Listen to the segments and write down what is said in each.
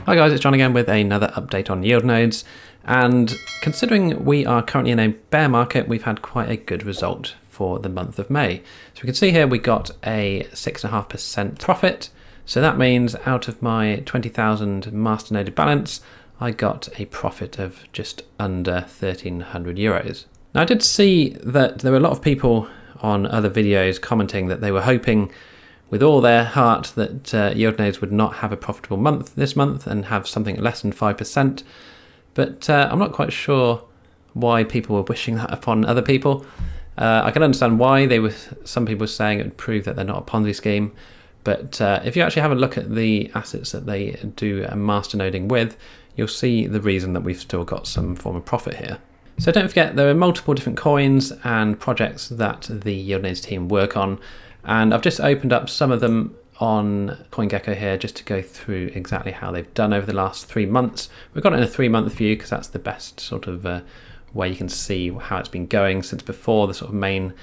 Hi guys, it's John again with another update on yield nodes, and considering we are currently in a bear market, we've had quite a good result for the month of May. So we can see here we got a 6.5% profit. So that means out of my 20,000 masternoded balance, I got a profit of just under 1,300 euros. Now I did see that there were a lot of people on other videos commenting that they were hoping with all their heart that yield nodes would not have a profitable month this month and have something less than 5%. But I'm not quite sure why people were wishing that upon other people. I can understand why some people were saying it would prove that they're not a Ponzi scheme. But if you actually have a look at the assets that they do masternoding with, you'll see the reason that we've still got some form of profit here. So don't forget, there are multiple different coins and projects that the yield nodes team work on. And I've just opened up some of them on CoinGecko here just to go through exactly how they've done over the last 3 months. We've got it in a 3-month view because that's the best sort of way you can see how it's been going since before the sort of main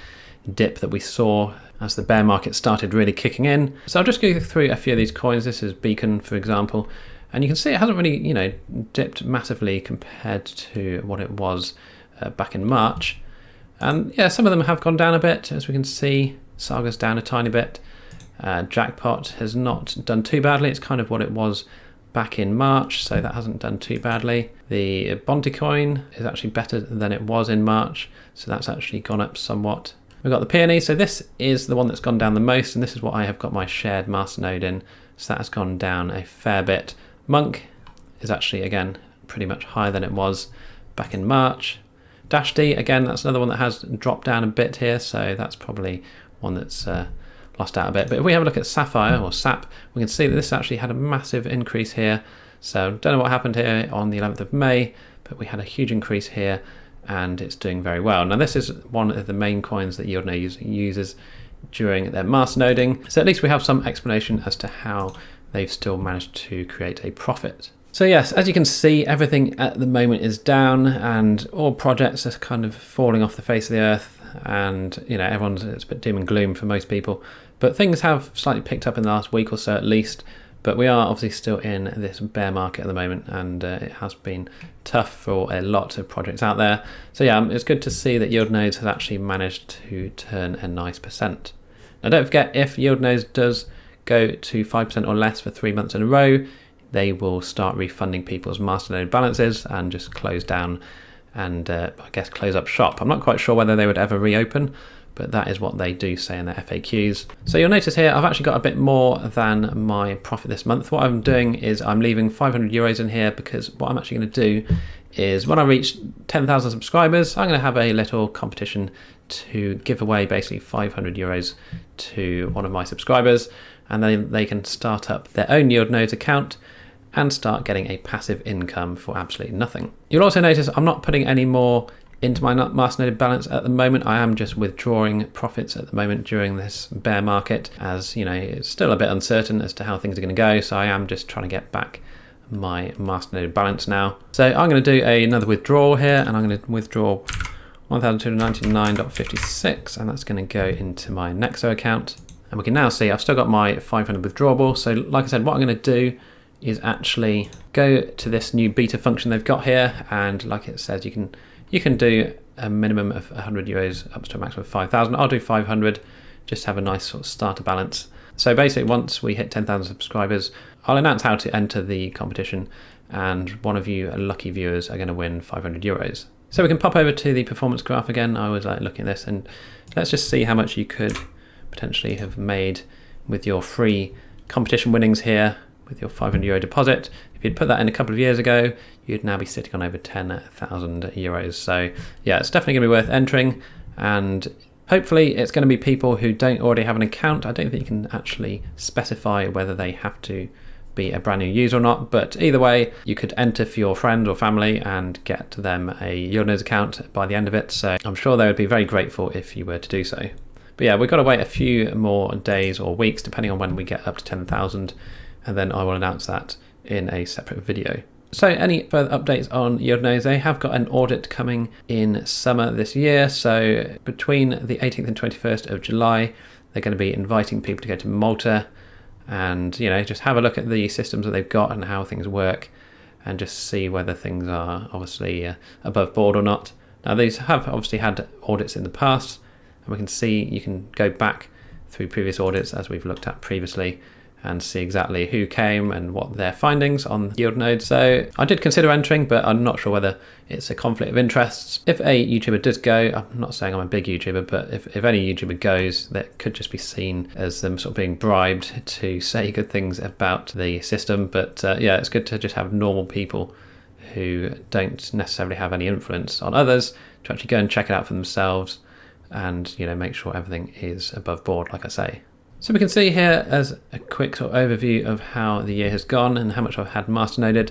dip that we saw as the bear market started really kicking in. So I'll just go through a few of these coins. This is Beacon, for example, and you can see it hasn't really, dipped massively compared to what it was back in March. And yeah, some of them have gone down a bit, as we can see. Saga's down a tiny bit. Jackpot has not done too badly. It's kind of what it was back in March, so that hasn't done too badly. The Bonte coin is actually better than it was in March, so that's actually gone up somewhat. We've got the Peony, so this is the one that's gone down the most, and this is what I have got my shared masternode in, so that has gone down a fair bit. Monk is actually, again, pretty much higher than it was back in March. Dash D, again, that's another one that has dropped down a bit here, so that's probably one that's lost out a bit. But if we have a look at Sapphire or SAP, we can see that this actually had a massive increase here. So don't know what happened here on the 11th of May, but we had a huge increase here and it's doing very well. Now this is one of the main coins that yield node uses during their masternoding. So at least we have some explanation as to how they've still managed to create a profit. So yes, as you can see, everything at the moment is down and all projects are kind of falling off the face of the earth, and it's a bit doom and gloom for most people. But things have slightly picked up in the last week or so at least, but we are obviously still in this bear market at the moment, and it has been tough for a lot of projects out there. So yeah, it's good to see that yield nodes has actually managed to turn a nice percent. Now don't forget, if yield nodes does go to 5% or less for 3 months in a row, they will start refunding people's masternode balances and just close down and I guess close up shop. I'm not quite sure whether they would ever reopen, but that is what they do say in their FAQs. So you'll notice here I've actually got a bit more than my profit this month. What I'm doing is I'm leaving 500 euros in here because what I'm actually going to do is when I reach 10,000 subscribers, I'm going to have a little competition to give away basically 500 euros to one of my subscribers, and then they can start up their own yield nodes account and start getting a passive income for absolutely nothing. You'll also notice I'm not putting any more into my masternoded balance at the moment. I am just withdrawing profits at the moment during this bear market, as it's still a bit uncertain as to how things are going to go, so I am just trying to get back my masternoded balance now. So I'm going to do another withdrawal here, and I'm going to withdraw 1,299.56, and that's going to go into my Nexo account. And we can now see I've still got my 500 withdrawable. So like I said, what I'm going to do is actually go to this new beta function they've got here, and like it says, you can do a minimum of 100 euros up to a maximum of 5,000. I'll do 500, just to have a nice sort of starter balance. So basically, once we hit 10,000 subscribers, I'll announce how to enter the competition, and one of you lucky viewers are going to win 500 euros. So we can pop over to the performance graph again. I always like looking at this, and let's just see how much you could potentially have made with your free competition winnings here with your 500 euro deposit. If you'd put that in a couple of years ago, you'd now be sitting on over 10,000 euros. So yeah, it's definitely gonna be worth entering, and hopefully it's gonna be people who don't already have an account. I don't think you can actually specify whether they have to be a brand new user or not, but either way, you could enter for your friends or family and get them a yield nodes account by the end of it. So I'm sure they would be very grateful if you were to do so. But yeah, we've got to wait a few more days or weeks depending on when we get up to 10,000, and then I will announce that in a separate video. So any further updates on yield nodes? They have got an audit coming in summer this year. So between the 18th and 21st of July, they're going to be inviting people to go to Malta and just have a look at the systems that they've got and how things work, and just see whether things are obviously above board or not. Now, these have obviously had audits in the past, and we can see you can go back through previous audits as we've looked at previously and see exactly who came and what their findings on yield node. So I did consider entering, but I'm not sure whether it's a conflict of interests. If a YouTuber does go, I'm not saying I'm a big YouTuber, but if any YouTuber goes, that could just be seen as them sort of being bribed to say good things about the system. But yeah, it's good to just have normal people who don't necessarily have any influence on others to actually go and check it out for themselves and make sure everything is above board, like I say. So we can see here as a quick sort of overview of how the year has gone and how much I've had masternoded.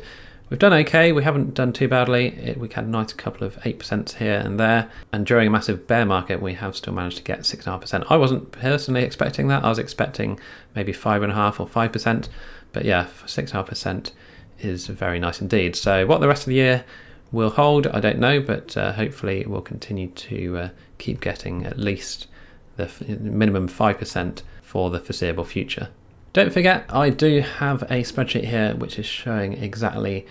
We've done okay, we haven't done too badly. We had a nice couple of 8% here and there, and during a massive bear market we have still managed to get 6.5%. I wasn't personally expecting that. I was expecting maybe 5.5 or 5%, but yeah, 6.5% is very nice indeed. So what the rest of the year will hold, I don't know, but hopefully we'll continue to keep getting at least the minimum 5% for the foreseeable future. Don't forget, I do have a spreadsheet here which is showing exactly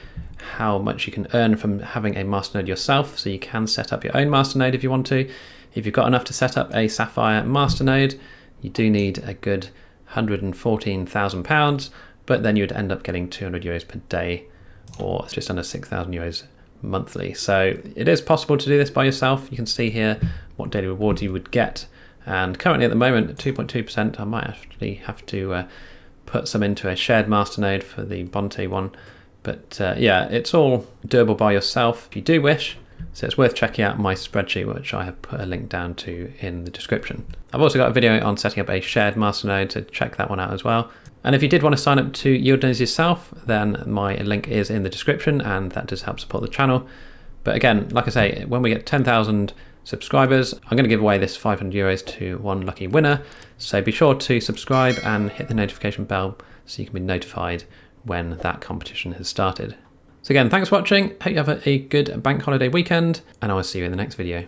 how much you can earn from having a masternode yourself, so you can set up your own masternode if you want to. If you've got enough to set up a Sapphire masternode, you do need a good £114,000, but then you'd end up getting €200 per day, or just under €6,000 monthly. So it is possible to do this by yourself. You can see here what daily rewards you would get, and currently at the moment 2.2%. I might actually have to put some into a shared masternode for the Bonte one, but yeah, it's all doable by yourself if you do wish. So it's worth checking out my spreadsheet, which I have put a link down to in the description. I've also got a video on setting up a shared masternode, so check that one out as well. And if you did want to sign up to yield nodes yourself, then my link is in the description, and that does help support the channel. But again, like I say, when we get 10,000 subscribers, I'm going to give away this €500 to one lucky winner. So be sure to subscribe and hit the notification bell so you can be notified when that competition has started. So again, thanks for watching. Hope you have a good bank holiday weekend, and I will see you in the next video.